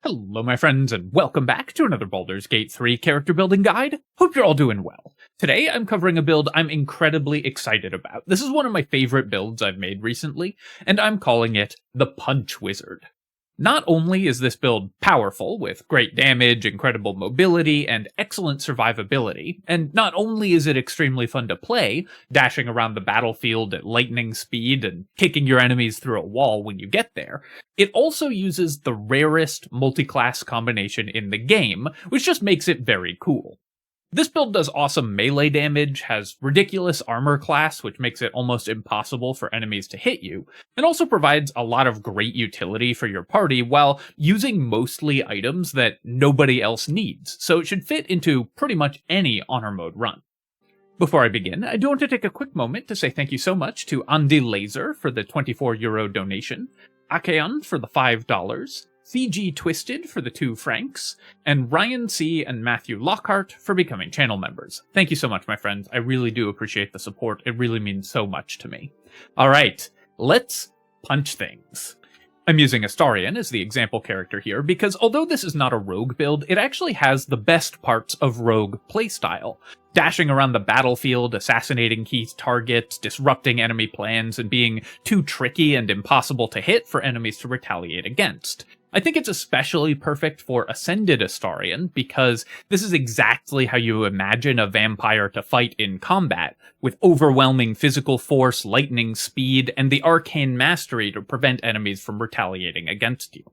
Hello my friends, and welcome back to another Baldur's Gate 3 character building guide. Hope you're all doing well. Today I'm covering a build I'm incredibly excited about. This is one of my favorite builds I've made recently, and I'm calling it the Punch Wizard. Not only is this build powerful, with great damage, incredible mobility, and excellent survivability, and not only is it extremely fun to play, dashing around the battlefield at lightning speed and kicking your enemies through a wall when you get there, it also uses the rarest multi-class combination in the game, which just makes it very cool. This build does awesome melee damage, has ridiculous armor class, which makes it almost impossible for enemies to hit you, and also provides a lot of great utility for your party while using mostly items that nobody else needs, so it should fit into pretty much any honor mode run. Before I begin, I do want to take a quick moment to say thank you so much to Andy Laser for the €24 donation, Arcane for the $5, CG Twisted for the £2, and Ryan C. and Matthew Lockhart for becoming channel members. Thank you so much, my friends. I really do appreciate the support. It really means so much to me. Alright, let's punch things. I'm using Astarion as the example character here because although this is not a rogue build, it actually has the best parts of rogue playstyle. Dashing around the battlefield, assassinating key targets, disrupting enemy plans, and being too tricky and impossible to hit for enemies to retaliate against. I think it's especially perfect for Ascended Astarion because this is exactly how you imagine a vampire to fight in combat, with overwhelming physical force, lightning speed, and the arcane mastery to prevent enemies from retaliating against you.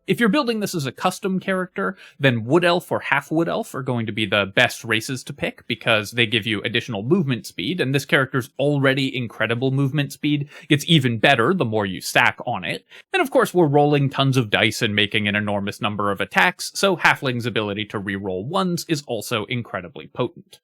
If you're building this as a custom character, then Wood Elf or Half Wood Elf are going to be the best races to pick because they give you additional movement speed, and this character's already incredible movement speed gets even better the more you stack on it. And of course, we're rolling tons of dice and making an enormous number of attacks, so Halfling's ability to reroll ones is also incredibly potent.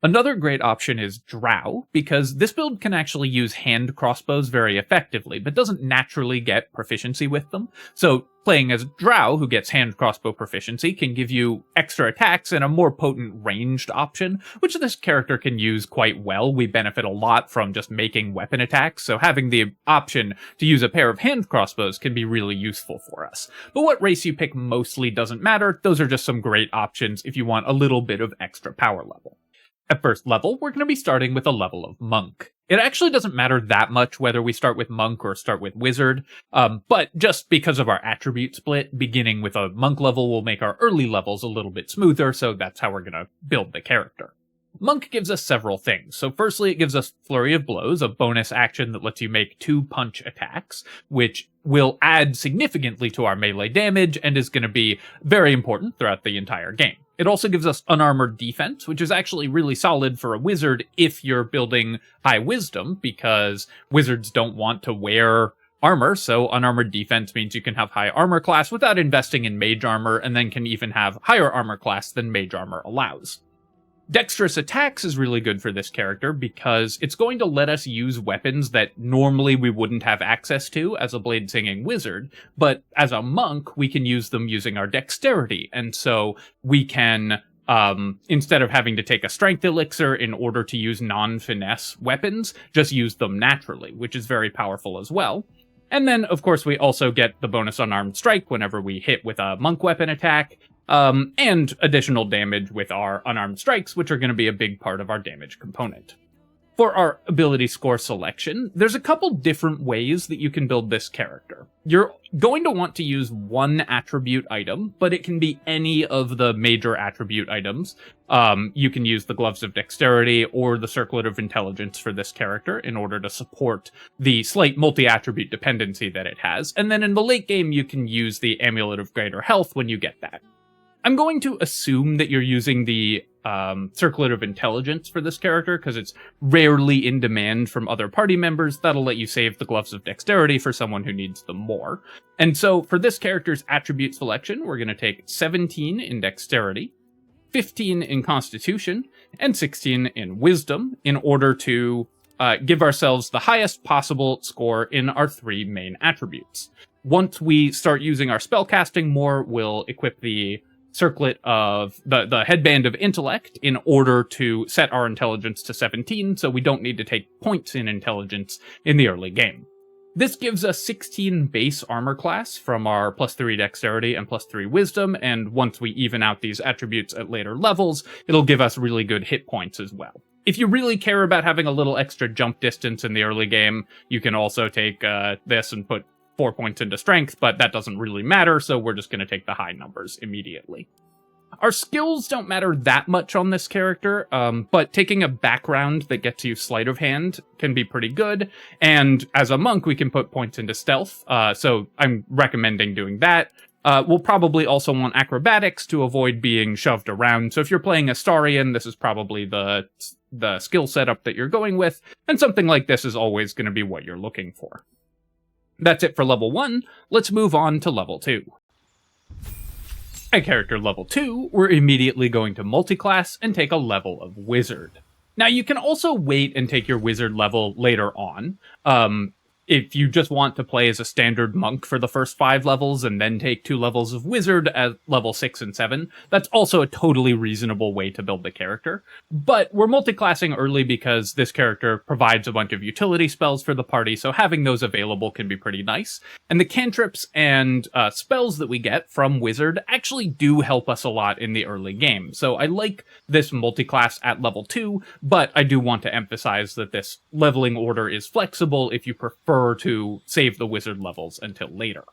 Another great option is Drow, because this build can actually use hand crossbows very effectively, but doesn't naturally get proficiency with them. So playing as Drow, who gets hand crossbow proficiency, can give you extra attacks and a more potent ranged option, which this character can use quite well. We benefit a lot from just making weapon attacks, so having the option to use a pair of hand crossbows can be really useful for us. But what race you pick mostly doesn't matter. Those are just some great options if you want a little bit of extra power level. At first level, we're going to be starting with a level of Monk. It actually doesn't matter that much whether we start with Monk or start with Wizard, but just because of our attribute split, beginning with a Monk level will make our early levels a little bit smoother, so that's how we're going to build the character. Monk gives us several things. So firstly, it gives us Flurry of Blows, a bonus action that lets you make 2 punch attacks, which will add significantly to our melee damage and is going to be very important throughout the entire game. It also gives us Unarmored Defense, which is actually really solid for a wizard if you're building High Wisdom, because wizards don't want to wear armor, so Unarmored Defense means you can have high armor class without investing in mage armor, and then can even have higher armor class than mage armor allows. Dexterous Attacks is really good for this character because it's going to let us use weapons that normally we wouldn't have access to as a Bladesinging wizard, but as a monk, we can use them using our dexterity, and so we can, instead of having to take a strength elixir in order to use non-finesse weapons, just use them naturally, which is very powerful as well. And then, of course, we also get the bonus Unarmed Strike whenever we hit with a monk weapon attack, and additional damage with our unarmed strikes, which are going to be a big part of our damage component. For our ability score selection, there's a couple different ways that you can build this character. You're going to want to use one attribute item, but it can be any of the major attribute items. You can use the Gloves of Dexterity or the Circlet of Intelligence for this character in order to support the slight multi-attribute dependency that it has. And then in the late game, you can use the Amulet of Greater Health when you get that. I'm going to assume that you're using the Circlet of Intelligence for this character, because it's rarely in demand from other party members. That'll let you save the Gloves of Dexterity for someone who needs them more. And so for this character's attribute selection, we're going to take 17 in Dexterity, 15 in Constitution, and 16 in Wisdom in order to give ourselves the highest possible score in our 3 main attributes. Once we start using our spellcasting more, we'll equip the circlet of the headband of intellect in order to set our intelligence to 17, so we don't need to take points in intelligence in the early game. This gives us 16 base armor class from our +3 dexterity and +3 wisdom, and once we even out these attributes at later levels, it'll give us really good hit points as well. If you really care about having a little extra jump distance in the early game, you can also take this and put 4 points into strength, but that doesn't really matter, so we're just going to take the high numbers immediately. Our skills don't matter that much on this character, but taking a background that gets you sleight of hand can be pretty good, and as a monk we can put points into stealth, so I'm recommending doing that. We'll probably also want acrobatics to avoid being shoved around, so if you're playing Astarion, this is probably the skill setup that you're going with, and something like this is always going to be what you're looking for. That's it for level 1, let's move on to level 2. At character level 2, we're immediately going to multiclass and take a level of Wizard. Now you can also wait and take your Wizard level later on. If you just want to play as a standard monk for the first 5 levels and then take 2 levels of Wizard at level 6 and 7, that's also a totally reasonable way to build the character. But we're multiclassing early because this character provides a bunch of utility spells for the party, so having those available can be pretty nice. And the cantrips and spells that we get from Wizard actually do help us a lot in the early game. So I like this multiclass at level 2, but I do want to emphasize that this leveling order is flexible if you prefer to save the Wizard levels until later.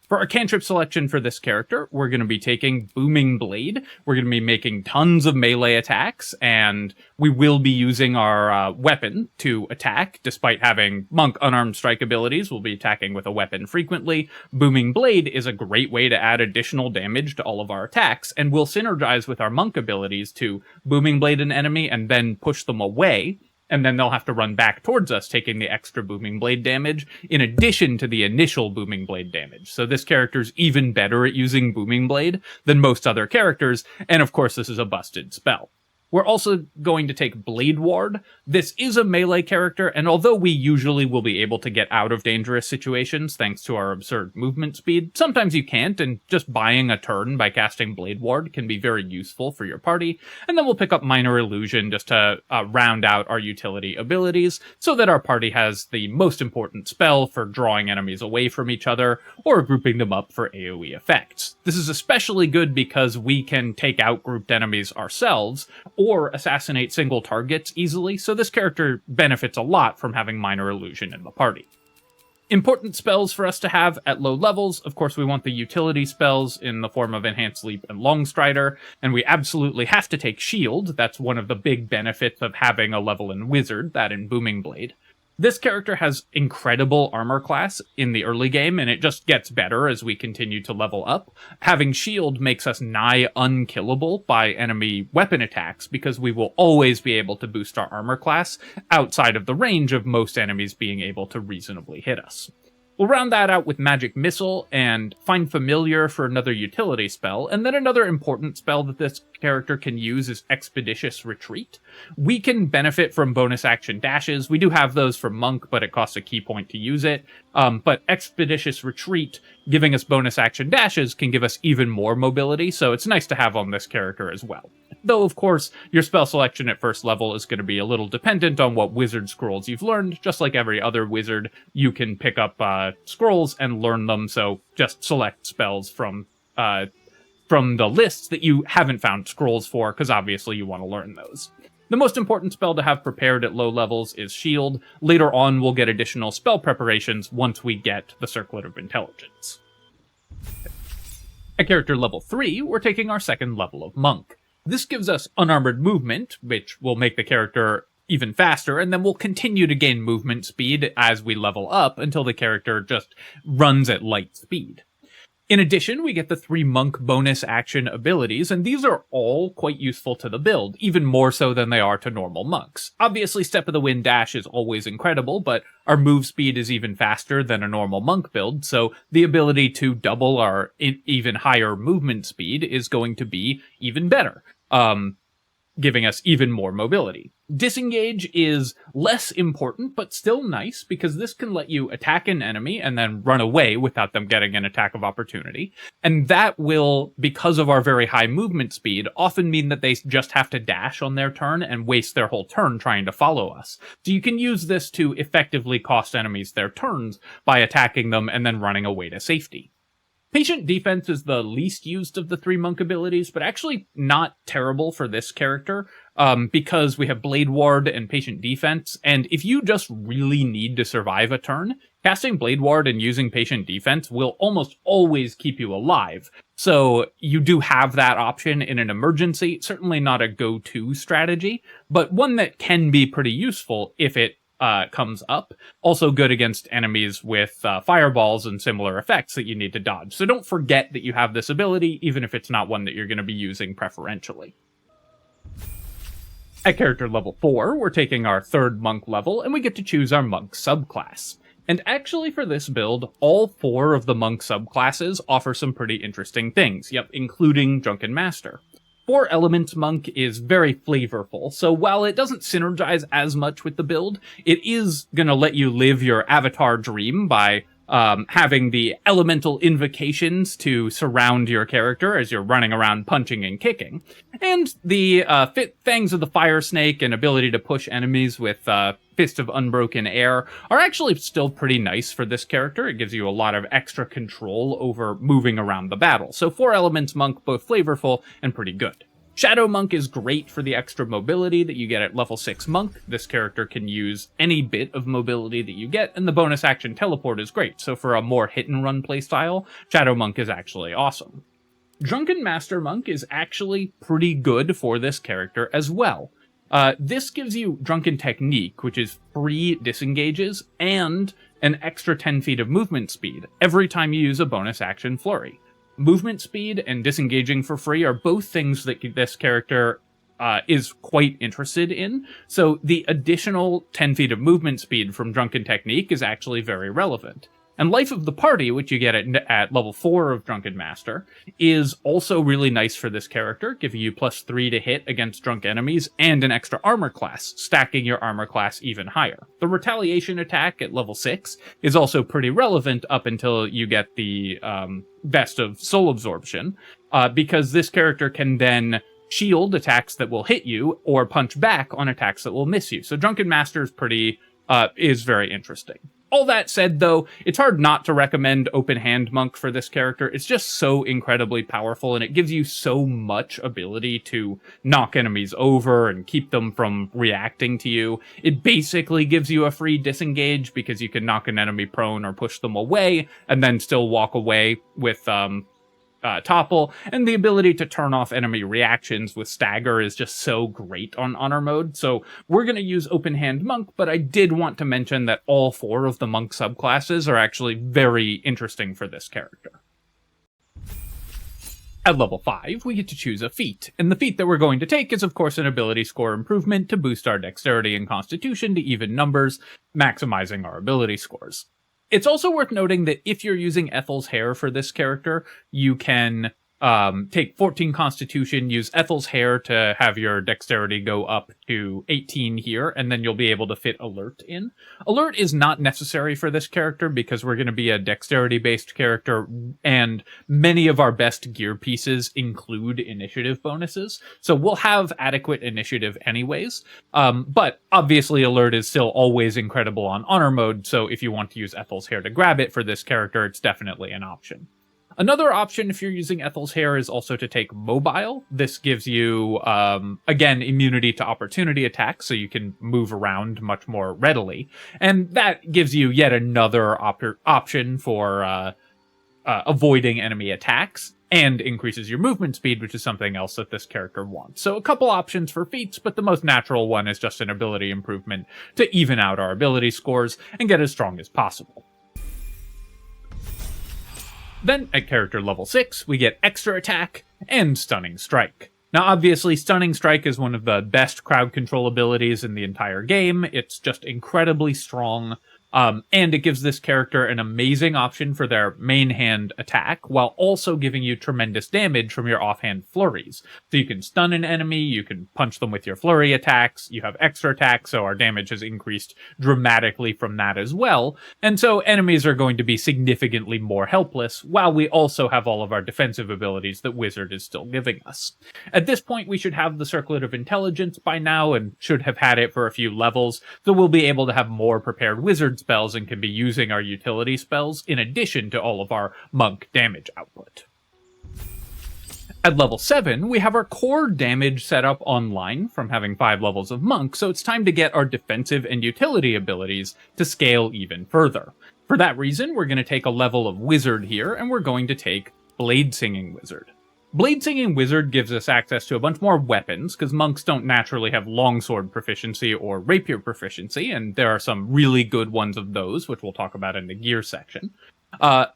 For our cantrip selection for this character, we're going to be taking Booming Blade. We're going to be making tons of melee attacks, and we will be using our weapon to attack. Despite having monk unarmed strike abilities, we'll be attacking with a weapon frequently. Booming Blade is a great way to add additional damage to all of our attacks, and will synergize with our monk abilities to Booming Blade an enemy and then push them away, and then they'll have to run back towards us, taking the extra Booming Blade damage, in addition to the initial Booming Blade damage. So this character's even better at using Booming Blade than most other characters, and of course this is a busted spell. We're also going to take Blade Ward. This is a melee character, and although we usually will be able to get out of dangerous situations thanks to our absurd movement speed, sometimes you can't, and just buying a turn by casting Blade Ward can be very useful for your party. And then we'll pick up Minor Illusion just to round out our utility abilities, so that our party has the most important spell for drawing enemies away from each other, or grouping them up for AoE effects. This is especially good because we can take out grouped enemies ourselves, or assassinate single targets easily, so this character benefits a lot from having Minor Illusion in the party. Important spells for us to have at low levels, of course we want the utility spells in the form of Enhanced Leap and Longstrider, and we absolutely have to take Shield. That's one of the big benefits of having a level in Wizard, that in Booming Blade. This character has incredible armor class in the early game, and it just gets better as we continue to level up. Having Shield makes us nigh unkillable by enemy weapon attacks, because we will always be able to boost our armor class outside of the range of most enemies being able to reasonably hit us. We'll round that out with Magic Missile and Find Familiar for another utility spell, and then another important spell that this character can use is Expeditious Retreat. We can benefit from bonus action dashes. We do have those for Monk, but it costs a key point to use it. But Expeditious Retreat, giving us bonus action dashes, can give us even more mobility, so it's nice to have on this character as well. Though, of course, your spell selection at first level is going to be a little dependent on what wizard scrolls you've learned. Just like every other wizard, you can pick up scrolls and learn them, so just select spells from the lists that you haven't found scrolls for, because obviously you want to learn those. The most important spell to have prepared at low levels is Shield. Later on, we'll get additional spell preparations once we get the Circlet of Intelligence. At character level 3, we're taking our second level of Monk. This gives us unarmored movement, which will make the character even faster, and then we'll continue to gain movement speed as we level up until the character just runs at light speed. In addition, we get the 3 monk bonus action abilities, and these are all quite useful to the build, even more so than they are to normal monks. Obviously, Step of the Wind Dash is always incredible, but our move speed is even faster than a normal monk build, so the ability to double our even higher movement speed is going to be even better, giving us even more mobility. Disengage is less important, but still nice, because this can let you attack an enemy and then run away without them getting an attack of opportunity. And that will, because of our very high movement speed, often mean that they just have to dash on their turn and waste their whole turn trying to follow us. So you can use this to effectively cost enemies their turns by attacking them and then running away to safety. Patient Defense is the least used of the 3 monk abilities, but actually not terrible for this character, because we have Blade Ward and Patient Defense, and if you just really need to survive a turn, casting Blade Ward and using Patient Defense will almost always keep you alive. So you do have that option in an emergency, certainly not a go-to strategy, but one that can be pretty useful if it comes up. Also good against enemies with fireballs and similar effects that you need to dodge. So don't forget that you have this ability, even if it's not one that you're going to be using preferentially. At character level 4, we're taking our 3rd monk level, and we get to choose our monk subclass. And actually for this build, all 4 of the monk subclasses offer some pretty interesting things, including Drunken Master. 4 Elements Monk is very flavorful, so while it doesn't synergize as much with the build, it is going to let you live your avatar dream by having the elemental invocations to surround your character as you're running around punching and kicking. And the Fangs of the Fire Snake and ability to push enemies with Fist of Unbroken Air are actually still pretty nice for this character. It gives you a lot of extra control over moving around the battle. So 4 Elements Monk, both flavorful and pretty good. Shadow Monk is great for the extra mobility that you get at level 6 Monk. This character can use any bit of mobility that you get, and the bonus action Teleport is great, so for a more hit-and-run playstyle, Shadow Monk is actually awesome. Drunken Master Monk is actually pretty good for this character as well. This gives you Drunken Technique, which is free disengages, and an extra 10 feet of movement speed every time you use a bonus action Flurry. Movement speed and disengaging for free are both things that this character is quite interested in, so the additional 10 feet of movement speed from Drunken Technique is actually very relevant. And Life of the Party, which you get at level 4 of Drunken Master, is also really nice for this character, giving you +3 to hit against drunk enemies, and an extra armor class, stacking your armor class even higher. The Retaliation attack at level 6 is also pretty relevant up until you get the Vest of Soul Absorption, because this character can then shield attacks that will hit you, or punch back on attacks that will miss you. So Drunken Master is very interesting. All that said, though, it's hard not to recommend Open Hand Monk for this character. It's just so incredibly powerful, and it gives you so much ability to knock enemies over and keep them from reacting to you. It basically gives you a free disengage, because you can knock an enemy prone or push them away, and then still walk away with Topple, and the ability to turn off enemy reactions with Stagger is just so great on Honor mode. So we're going to use Open Hand Monk, but I did want to mention that all 4 of the Monk subclasses are actually very interesting for this character. At level 5, we get to choose a feat, and the feat that we're going to take is of course an ability score improvement to boost our dexterity and constitution to even numbers, maximizing our ability scores. It's also worth noting that if you're using Ethel's Hair for this character, you can take 14 Constitution, use Ethel's Hair to have your dexterity go up to 18 here, and then you'll be able to fit Alert in. Alert is not necessary for this character because we're going to be a dexterity-based character, and many of our best gear pieces include initiative bonuses, so we'll have adequate initiative anyways. But obviously Alert is still always incredible on Honor mode, so if you want to use Ethel's Hair to grab it for this character, it's definitely an option. Another option if you're using Ethel's Hair is also to take Mobile. This gives you, again, immunity to opportunity attacks, so you can move around much more readily. And that gives you yet another option for avoiding enemy attacks, and increases your movement speed, which is something else that this character wants. So a couple options for feats, but the most natural one is just an ability improvement to even out our ability scores and get as strong as possible. Then, at character level 6, we get Extra Attack and Stunning Strike. Now, obviously, Stunning Strike is one of the best crowd control abilities in the entire game. It's just incredibly strong. And it gives this character an amazing option for their main hand attack, while also giving you tremendous damage from your offhand flurries. So you can stun an enemy, you can punch them with your flurry attacks, you have extra attacks, so our damage has increased dramatically from that as well. And so enemies are going to be significantly more helpless, while we also have all of our defensive abilities that Wizard is still giving us. At this point, we should have the Circlet of Intelligence by now, and should have had it for a few levels, so we'll be able to have more prepared Wizard spells and can be using our utility spells in addition to all of our monk damage output. At level 7, we have our core damage set up online from having 5 levels of monk, so it's time to get our defensive and utility abilities to scale even further. For that reason, we're going to take a level of Wizard here, and we're going to take Bladesinging Wizard. Bladesinging Wizard gives us access to a bunch more weapons, because monks don't naturally have longsword proficiency or rapier proficiency, and there are some really good ones of those, which we'll talk about in the gear section.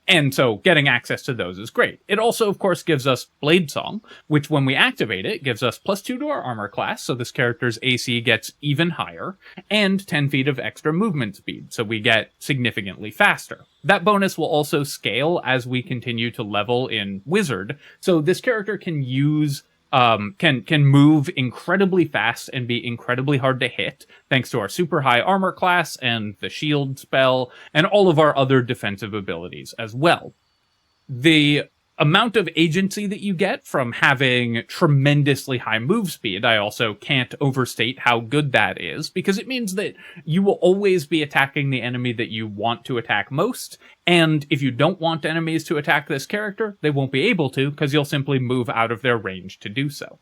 And so getting access to those is great. It also, of course, gives us Blade Song, which when we activate it, gives us +2 to our armor class, so this character's AC gets even higher, and 10 feet of extra movement speed, so we get significantly faster. That bonus will also scale as we continue to level in Wizard, so this character can use can move incredibly fast and be incredibly hard to hit, thanks to our super high armor class and the shield spell, and all of our other defensive abilities as well. The amount of agency that you get from having tremendously high move speed, I also can't overstate how good that is, because it means that you will always be attacking the enemy that you want to attack most, and if you don't want enemies to attack this character, they won't be able to, because you'll simply move out of their range to do so.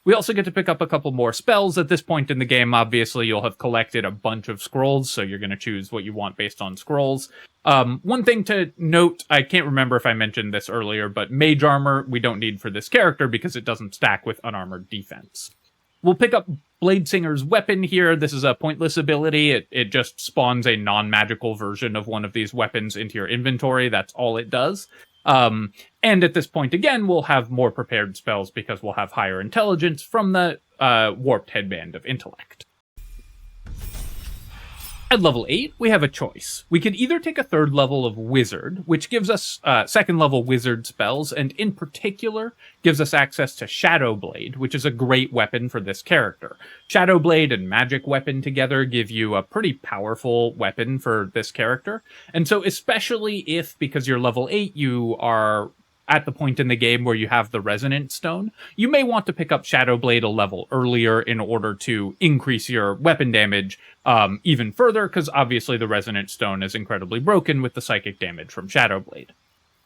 We also get to pick up a couple more spells. At this point in the game, obviously, you'll have collected a bunch of scrolls, so you're going to choose what you want based on scrolls. One thing to note, I can't remember if I mentioned this earlier, but Mage Armor we don't need for this character because it doesn't stack with unarmored defense. We'll pick up Bladesinger's weapon here. This is a pointless ability. It just spawns a non-magical version of one of these weapons into your inventory. That's all it does. And at this point, again, we'll have more prepared spells because we'll have higher intelligence from the Warped Headband of Intellect. At level 8, we have a choice. We could either take a 3rd level of Wizard, which gives us 2nd level Wizard spells, and in particular, gives us access to Shadow Blade, which is a great weapon for this character. Shadow Blade and Magic Weapon together give you a pretty powerful weapon for this character, and so especially if, because you're level 8, you are at the point in the game where you have the Resonant Stone, you may want to pick up Shadow Blade a level earlier in order to increase your weapon damage even further, because obviously the Resonant Stone is incredibly broken with the psychic damage from Shadow Blade.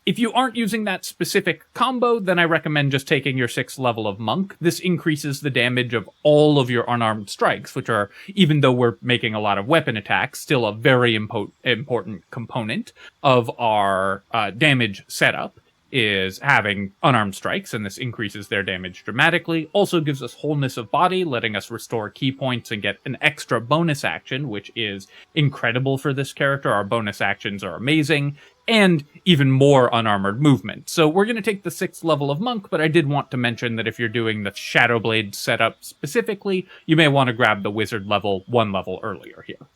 If you aren't using that specific combo, then I recommend just taking your 6th level of Monk. This increases the damage of all of your unarmed strikes, which are, even though we're making a lot of weapon attacks, still a very important component of our damage setup, is having unarmed strikes, and this increases their damage dramatically. Also gives us wholeness of body, letting us restore key points and get an extra bonus action, which is incredible for this character. Our bonus actions are amazing, and even more unarmored movement. So we're going to take the 6th level of Monk, but I did want to mention that if you're doing the Shadow Blade setup specifically, you may want to grab the Wizard level 1 level earlier here.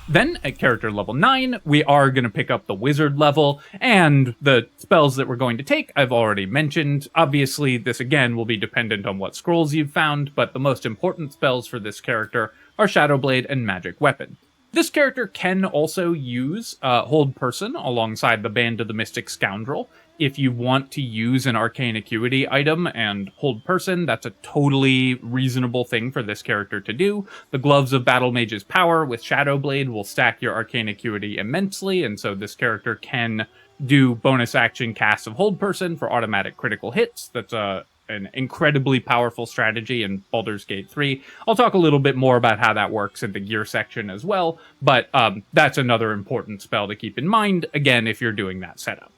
Then, at character level 9, we are going to pick up the Wizard level, and the spells that we're going to take, I've already mentioned. Obviously, this again will be dependent on what scrolls you've found, but the most important spells for this character are Shadow Blade and Magic Weapon. This character can also use Hold Person alongside the Band of the Mystic Scoundrel. If you want to use an Arcane Acuity item and Hold Person, that's a totally reasonable thing for this character to do. The Gloves of Battle Mage's Power with Shadow Blade will stack your Arcane Acuity immensely, and so this character can do bonus action casts of Hold Person for automatic critical hits. That's an incredibly powerful strategy in Baldur's Gate 3. I'll talk a little bit more about how that works in the gear section as well, but that's another important spell to keep in mind, again, if you're doing that setup.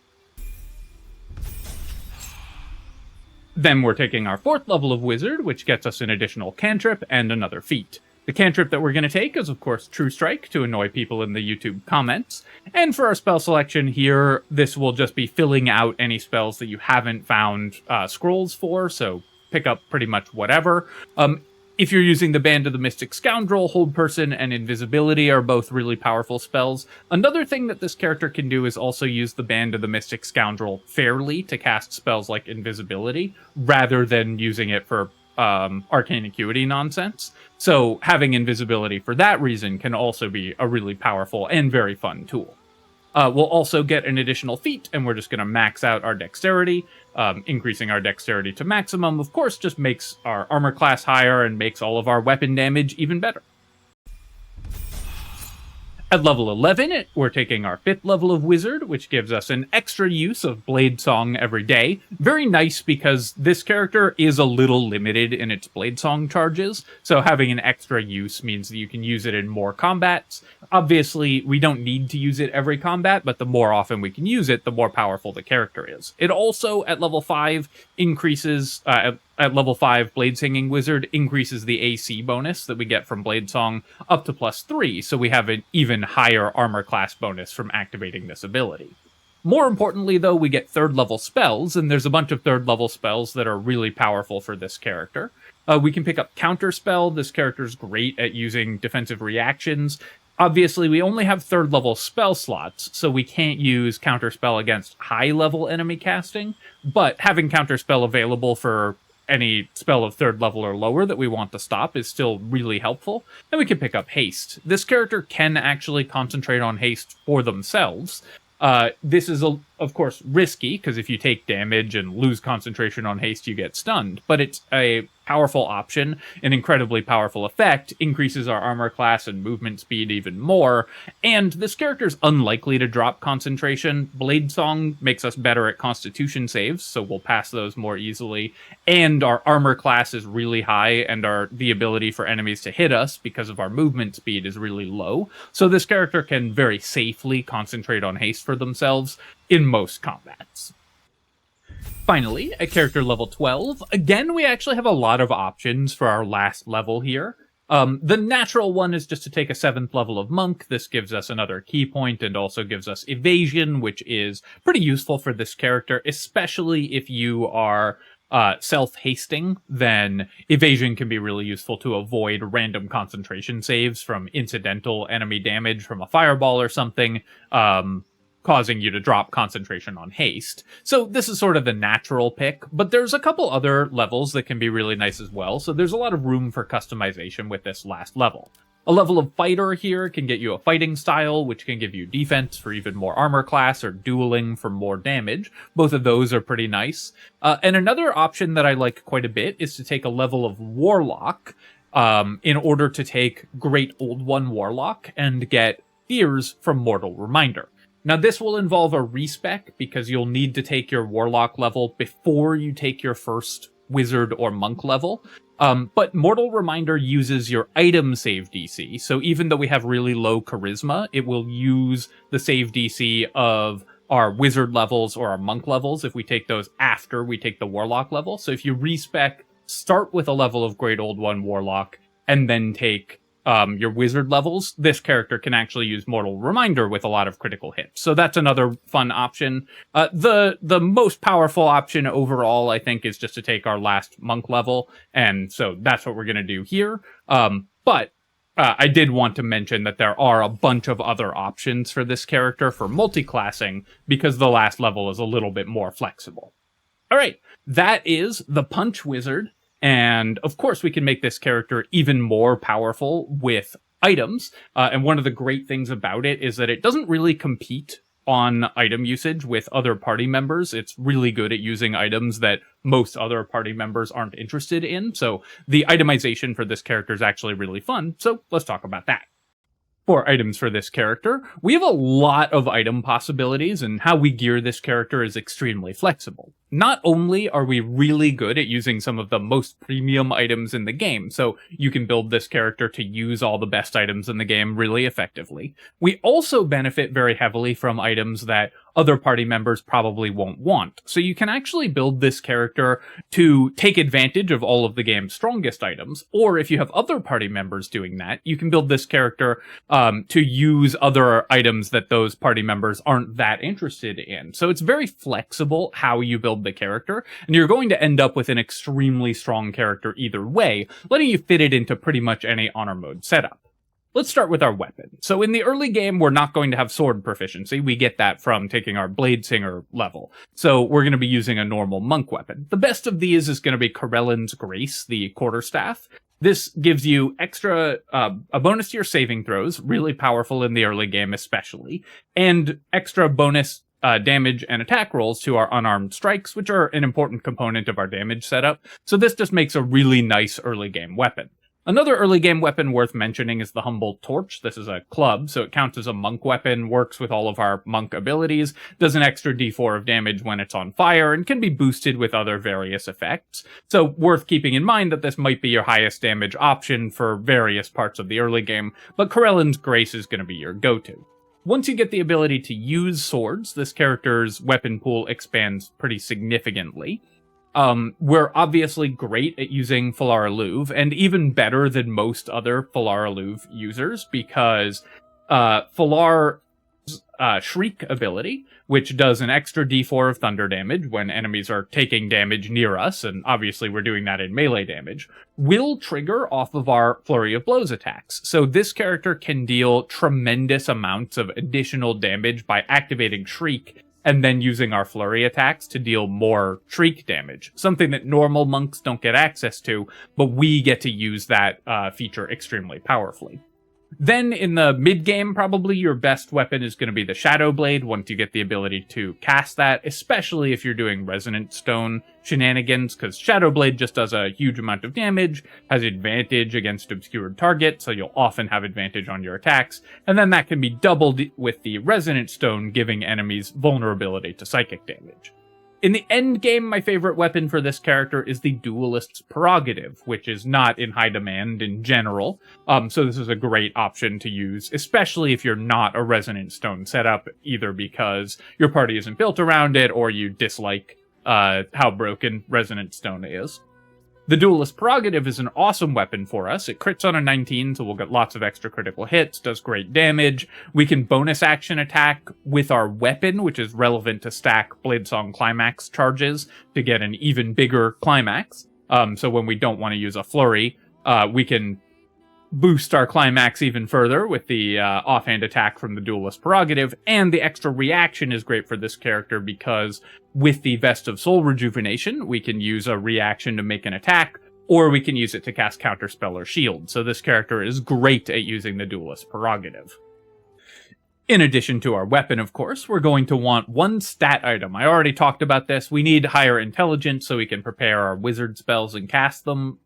Then we're taking our 4th level of Wizard, which gets us an additional cantrip and another feat. The cantrip that we're going to take is, of course, True Strike, to annoy people in the YouTube comments. And for our spell selection here, this will just be filling out any spells that you haven't found scrolls for, so pick up pretty much whatever. If you're using the Band of the Mystic Scoundrel, Hold Person and Invisibility are both really powerful spells. Another thing that this character can do is also use the Band of the Mystic Scoundrel fairly to cast spells like Invisibility, rather than using it for arcane acuity nonsense. So having invisibility for that reason can also be a really powerful and very fun tool. We'll also get an additional feat, and we're just going to max out our dexterity. Increasing our dexterity to maximum, of course, just makes our armor class higher and makes all of our weapon damage even better. At level 11, we're taking our 5th level of Wizard, which gives us an extra use of Bladesong every day. Very nice because this character is a little limited in its Bladesong charges, so having an extra use means that you can use it in more combats. Obviously, we don't need to use it every combat, but the more often we can use it, the more powerful the character is. It also, at level 5, increases... At level 5, Bladesinging Wizard increases the AC bonus that we get from Bladesong up to +3, so we have an even higher armor class bonus from activating this ability. More importantly, though, we get 3rd level spells, and there's a bunch of 3rd level spells that are really powerful for this character. We can pick up Counterspell. This character's great at using defensive reactions. Obviously, we only have 3rd level spell slots, so we can't use Counterspell against high level enemy casting, but having Counterspell available for any spell of 3rd level or lower that we want to stop is still really helpful. And we can pick up Haste. This character can actually concentrate on Haste for themselves. This is, of course, risky, because if you take damage and lose concentration on Haste, you get stunned. But it's a powerful option, an incredibly powerful effect, increases our armor class and movement speed even more, and this character's unlikely to drop concentration. Bladesong makes us better at constitution saves, so we'll pass those more easily, and our armor class is really high, and the ability for enemies to hit us because of our movement speed is really low, so this character can very safely concentrate on haste for themselves in most combats. Finally, at character level 12, again, we actually have a lot of options for our last level here. The natural one is just to take a 7th level of Monk. This gives us another key point and also gives us evasion, which is pretty useful for this character, especially if you are self-hasting, then evasion can be really useful to avoid random concentration saves from incidental enemy damage from a fireball or something, causing you to drop concentration on haste. So this is sort of the natural pick, but there's a couple other levels that can be really nice as well, so there's a lot of room for customization with this last level. A level of Fighter here can get you a fighting style, which can give you defense for even more armor class, or dueling for more damage. Both of those are pretty nice. And another option that I like quite a bit is to take a level of Warlock in order to take Great Old One Warlock and get Fears from Mortal Reminder. Now, this will involve a respec, because you'll need to take your Warlock level before you take your first Wizard or Monk level. But Mortal Reminder uses your item save DC, so even though we have really low Charisma, it will use the save DC of our Wizard levels or our Monk levels if we take those after we take the Warlock level. So if you respec, start with a level of Great Old One Warlock, and then take your Wizard levels, this character can actually use Mortal Reminder with a lot of critical hits. So that's another fun option. The most powerful option overall, I think, is just to take our last Monk level, and so that's what we're going to do here. But I did want to mention that there are a bunch of other options for this character for multi-classing, because the last level is a little bit more flexible. Alright, that is the Punch Wizard. And, of course, we can make this character even more powerful with items. And one of the great things about it is that it doesn't really compete on item usage with other party members. It's really good at using items that most other party members aren't interested in. So the itemization for this character is actually really fun. So let's talk about that. For items for this character, we have a lot of item possibilities, and how we gear this character is extremely flexible. Not only are we really good at using some of the most premium items in the game, so you can build this character to use all the best items in the game really effectively, we also benefit very heavily from items that other party members probably won't want. So you can actually build this character to take advantage of all of the game's strongest items, or if you have other party members doing that, you can build this character to use other items that those party members aren't that interested in. So it's very flexible how you build the character, and you're going to end up with an extremely strong character either way, letting you fit it into pretty much any honor mode setup. Let's start with our weapon. So in the early game, we're not going to have sword proficiency. We get that from taking our Bladesinger level. So we're going to be using a normal monk weapon. The best of these is going to be Corellin's Grace, the quarterstaff. This gives you extra, a bonus to your saving throws, really powerful in the early game especially, and extra bonus damage and attack rolls to our unarmed strikes, which are an important component of our damage setup. So this just makes a really nice early game weapon. Another early game weapon worth mentioning is the Humble Torch. This is a club, so it counts as a monk weapon, works with all of our monk abilities, does an extra d4 of damage when it's on fire, and can be boosted with other various effects. So worth keeping in mind that this might be your highest damage option for various parts of the early game, but Corellin's Grace is going to be your go-to. Once you get the ability to use swords, this character's weapon pool expands pretty significantly. We're obviously great at using Falar Alluve, and even better than most other Falar Alluve users, because Falar's Shriek ability, which does an extra d4 of thunder damage when enemies are taking damage near us, and obviously we're doing that in melee damage, will trigger off of our Flurry of Blows attacks. So this character can deal tremendous amounts of additional damage by activating Shriek, and then using our flurry attacks to deal more shriek damage. Something that normal monks don't get access to, but we get to use that feature extremely powerfully. Then in the mid-game, probably your best weapon is going to be the Shadow Blade once you get the ability to cast that, especially if you're doing Resonant Stone shenanigans, because Shadow Blade just does a huge amount of damage, has advantage against obscured targets, so you'll often have advantage on your attacks, and then that can be doubled with the Resonant Stone, giving enemies vulnerability to psychic damage. In the end game, my favorite weapon for this character is the Duelist's Prerogative, which is not in high demand in general, so this is a great option to use, especially if you're not a Resonant Stone setup, either because your party isn't built around it, or you dislike how broken Resonant Stone is. The Duelist's Prerogative is an awesome weapon for us. It crits on a 19, so we'll get lots of extra critical hits, does great damage. We can bonus action attack with our weapon, which is relevant to stack Bladesong climax charges to get an even bigger climax. So when we don't want to use a flurry, we can boost our climax even further with the offhand attack from the Duelist's Prerogative, and the extra reaction is great for this character because with the Vest of Soul Rejuvenation, we can use a reaction to make an attack, or we can use it to cast Counterspell or Shield, so this character is great at using the Duelist's Prerogative. In addition to our weapon, of course, we're going to want one stat item. I already talked about this. We need higher intelligence so we can prepare our wizard spells and cast them,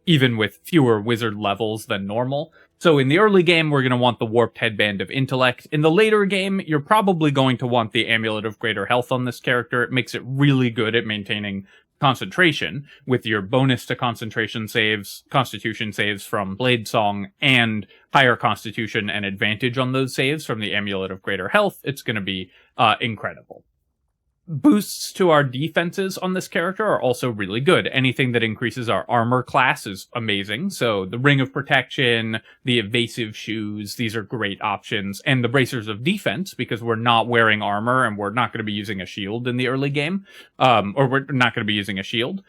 even with fewer wizard levels than normal. So in the early game, we're going to want the Warped Headband of Intellect. In the later game, you're probably going to want the Amulet of Greater Health on this character. It makes it really good at maintaining concentration with your bonus to concentration saves, constitution saves from Bladesong, and higher constitution and advantage on those saves from the Amulet of Greater Health. It's going to be incredible. Boosts to our defenses on this character are also really good. Anything that increases our armor class is amazing. So the Ring of Protection, the Evasive Shoes, these are great options. And the Bracers of Defense, because we're not wearing armor and we're not going to be using a shield in the early game. Or we're not going to be using a shield.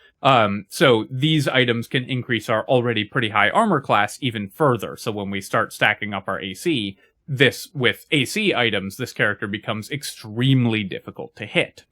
So these items can increase our already pretty high armor class even further. So when we start stacking up our AC, with AC items, this character becomes extremely difficult to hit.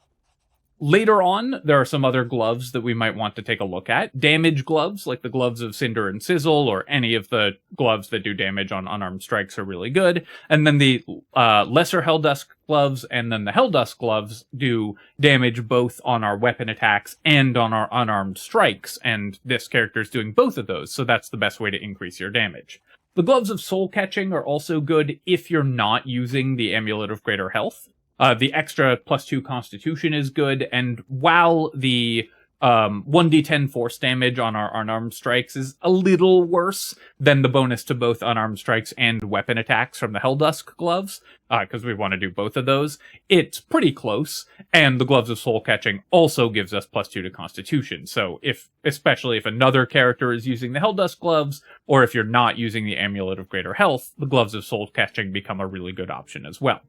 Later on, there are some other gloves that we might want to take a look at. Damage gloves, like the gloves of Cinder and Sizzle, or any of the gloves that do damage on unarmed strikes are really good. And then the lesser Helldusk gloves and then the Helldusk gloves do damage both on our weapon attacks and on our unarmed strikes, and this character is doing both of those, so that's the best way to increase your damage. The Gloves of Soul Catching are also good if you're not using the Amulet of Greater Health. The extra +2 Constitution is good, and while the 1d10 force damage on our unarmed strikes is a little worse than the bonus to both unarmed strikes and weapon attacks from the Helldusk gloves, because we want to do both of those, it's pretty close, and the Gloves of Soul Catching also gives us +2 to Constitution, so especially if another character is using the Helldusk gloves, or if you're not using the Amulet of Greater Health, the Gloves of Soul Catching become a really good option as well.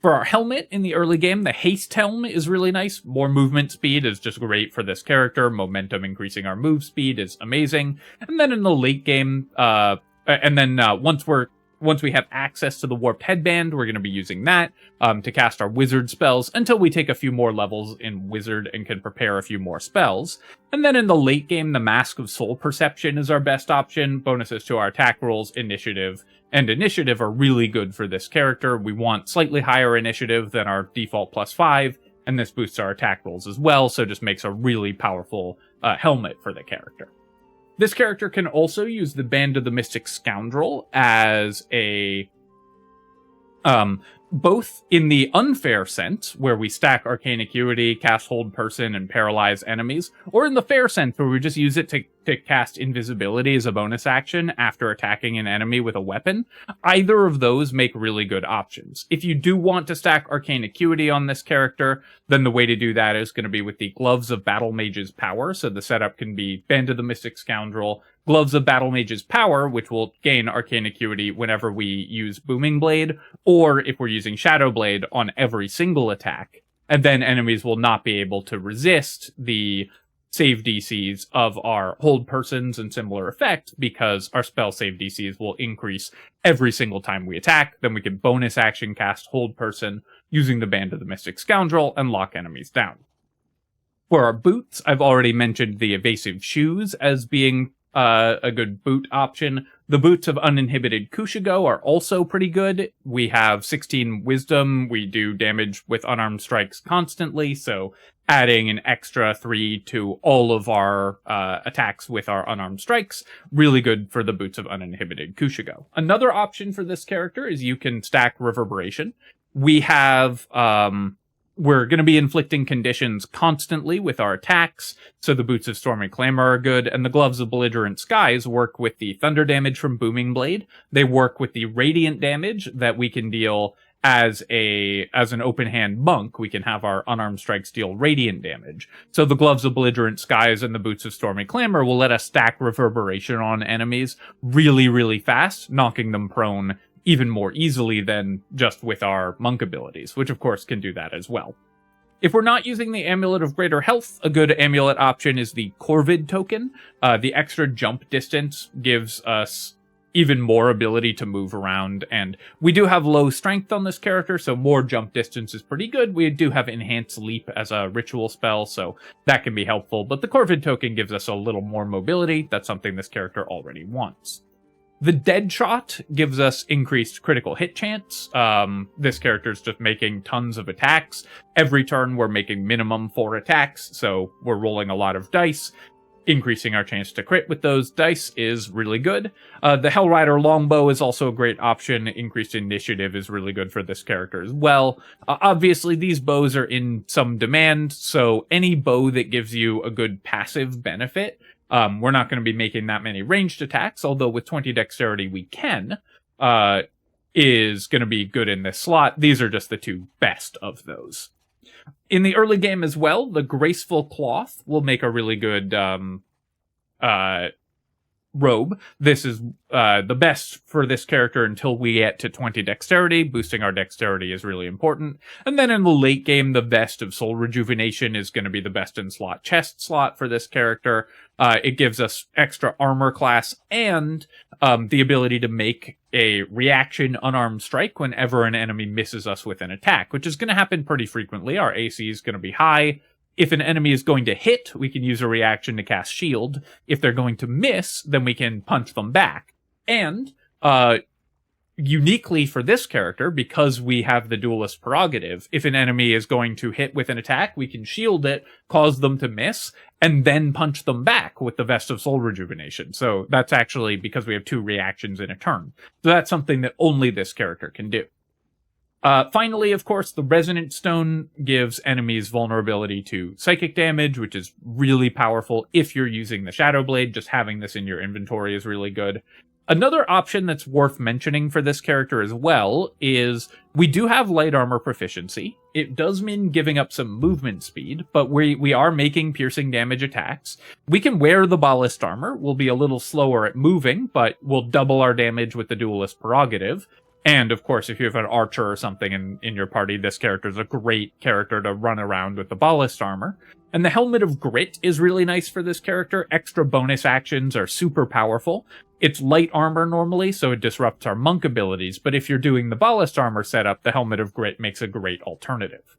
For our helmet in the early game, the haste helm is really nice. More movement speed is just great for this character. Momentum increasing our move speed is amazing. And then in the late game, once we have access to the warped headband, we're going to be using that to cast our wizard spells until we take a few more levels in wizard and can prepare a few more spells. And then in the late game, the Mask of Soul Perception is our best option. Bonuses to our attack rolls, initiative, and initiative are really good for this character. We want slightly higher initiative than our default +5, and this boosts our attack rolls as well, so just makes a really powerful helmet for the character. This character can also use the Band of the Mystic Scoundrel as a both in the unfair sense, where we stack Arcane Acuity, cast Hold Person, and paralyze enemies, or in the fair sense, where we just use it to cast Invisibility as a bonus action after attacking an enemy with a weapon. Either of those make really good options. If you do want to stack Arcane Acuity on this character, then the way to do that is going to be with the Gloves of Battle Mage's Power, so the setup can be Band of the Mystic Scoundrel, Gloves of Battle Mage's Power, which will gain Arcane Acuity whenever we use Booming Blade, or if we're using Shadow Blade on every single attack, and then enemies will not be able to resist the save DCs of our Hold Persons and similar effect, because our spell save DCs will increase every single time we attack. Then we can bonus action cast Hold Person using the Band of the Mystic Scoundrel and lock enemies down. For our boots, I've already mentioned the Evasive Shoes as being a good boot option. The boots of Uninhibited Kushigo are also pretty good. We have 16 wisdom. We do damage with unarmed strikes constantly, so adding an extra 3 to all of our attacks with our unarmed strikes, really good for the boots of Uninhibited Kushigo. Another option for this character is you can stack Reverberation. We have we're going to be inflicting conditions constantly with our attacks, so the Boots of Stormy Clamor are good, and the Gloves of Belligerent Skies work with the thunder damage from Booming Blade. They work with the radiant damage that we can deal as an open hand monk. We can have our unarmed strikes deal radiant damage. So the Gloves of Belligerent Skies and the Boots of Stormy Clamor will let us stack Reverberation on enemies really, really fast, knocking them prone even more easily than just with our monk abilities, which of course can do that as well. If we're not using the Amulet of Greater Health, a good amulet option is the Corvid token. The extra jump distance gives us even more ability to move around, and we do have low strength on this character, so more jump distance is pretty good. We do have Enhanced Leap as a ritual spell, so that can be helpful, but the Corvid token gives us a little more mobility. That's something this character already wants. The Deadshot gives us increased critical hit chance. This character's just making tons of attacks. Every turn we're making minimum 4 attacks, so we're rolling a lot of dice. Increasing our chance to crit with those dice is really good. The Hellrider Longbow is also a great option. Increased initiative is really good for this character as well. Obviously, these bows are in some demand, so any bow that gives you a good passive benefit, we're not going to be making that many ranged attacks, although with 20 dexterity we can, is going to be good in this slot. These are just the two best of those. In the early game as well, the Graceful Cloth will make a really good robe. This is the best for this character until we get to 20 dexterity. Boosting our dexterity is really important. And then in the late game, the Vest of Soul Rejuvenation is going to be the best in slot chest slot for this character. It gives us extra armor class and the ability to make a reaction unarmed strike whenever an enemy misses us with an attack, which is going to happen pretty frequently. Our AC is going to be high. If an enemy is going to hit, we can use a reaction to cast shield. If they're going to miss, then we can punch them back. And uniquely for this character, because we have the duelist prerogative, if an enemy is going to hit with an attack, we can shield it, cause them to miss, and then punch them back with the Vest of Soul Rejuvenation. So that's actually because we have 2 reactions in a turn. So that's something that only this character can do. Finally, of course, the Resonant Stone gives enemies vulnerability to psychic damage, which is really powerful if you're using the Shadow Blade. Just having this in your inventory is really good. Another option that's worth mentioning for this character as well is we do have light armor proficiency. It does mean giving up some movement speed, but we are making piercing damage attacks. We can wear the ballast armor. We'll be a little slower at moving, but we'll double our damage with the duelist prerogative. And, of course, if you have an archer or something in your party, this character is a great character to run around with the ballast armor. And the Helmet of Grit is really nice for this character. Extra bonus actions are super powerful. It's light armor normally, so it disrupts our monk abilities, but if you're doing the ballast armor setup, the Helmet of Grit makes a great alternative.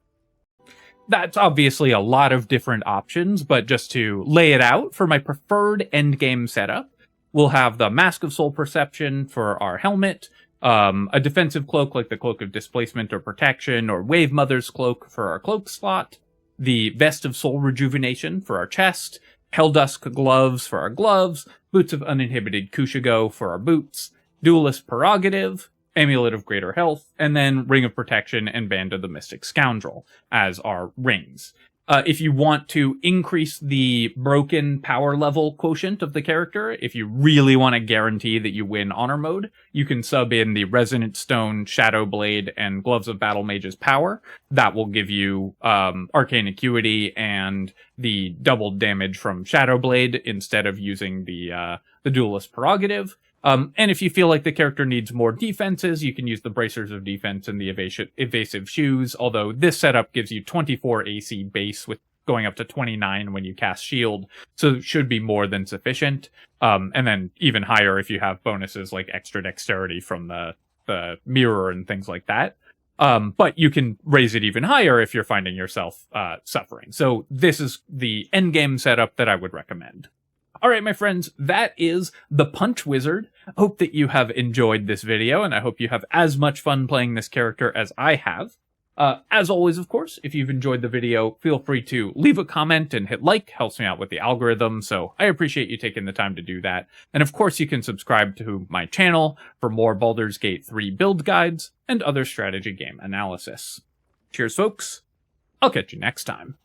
That's obviously a lot of different options, but just to lay it out, for my preferred endgame setup, we'll have the Mask of Soul Perception for our helmet, a defensive cloak like the Cloak of Displacement or Protection, or Wave Mother's Cloak for our cloak slot, the Vest of Soul Rejuvenation for our chest, Helldusk Gloves for our gloves, Boots of Uninhibited Kushigo for our boots, Duelist Prerogative, Amulet of Greater Health, and then Ring of Protection and Band of the Mystic Scoundrel as our rings. If you want to increase the broken power level quotient of the character, if you really want to guarantee that you win honor mode, you can sub in the Resonant Stone, Shadow Blade, and Gloves of Battle Mage's power. That will give you Arcane Acuity and the doubled damage from Shadow Blade instead of using the Duelist Prerogative. And if you feel like the character needs more defenses, you can use the Bracers of Defense and the Evasive Shoes, although this setup gives you 24 AC base with going up to 29 when you cast Shield, so it should be more than sufficient. And then even higher if you have bonuses like extra dexterity from the mirror and things like that. But you can raise it even higher if you're finding yourself suffering. So this is the endgame setup that I would recommend. All right, my friends, that is the Punch Wizard. Hope that you have enjoyed this video, and I hope you have as much fun playing this character as I have. As always, of course, if you've enjoyed the video, feel free to leave a comment and hit like. Helps me out with the algorithm, so I appreciate you taking the time to do that. And of course, you can subscribe to my channel for more Baldur's Gate 3 build guides and other strategy game analysis. Cheers, folks. I'll catch you next time.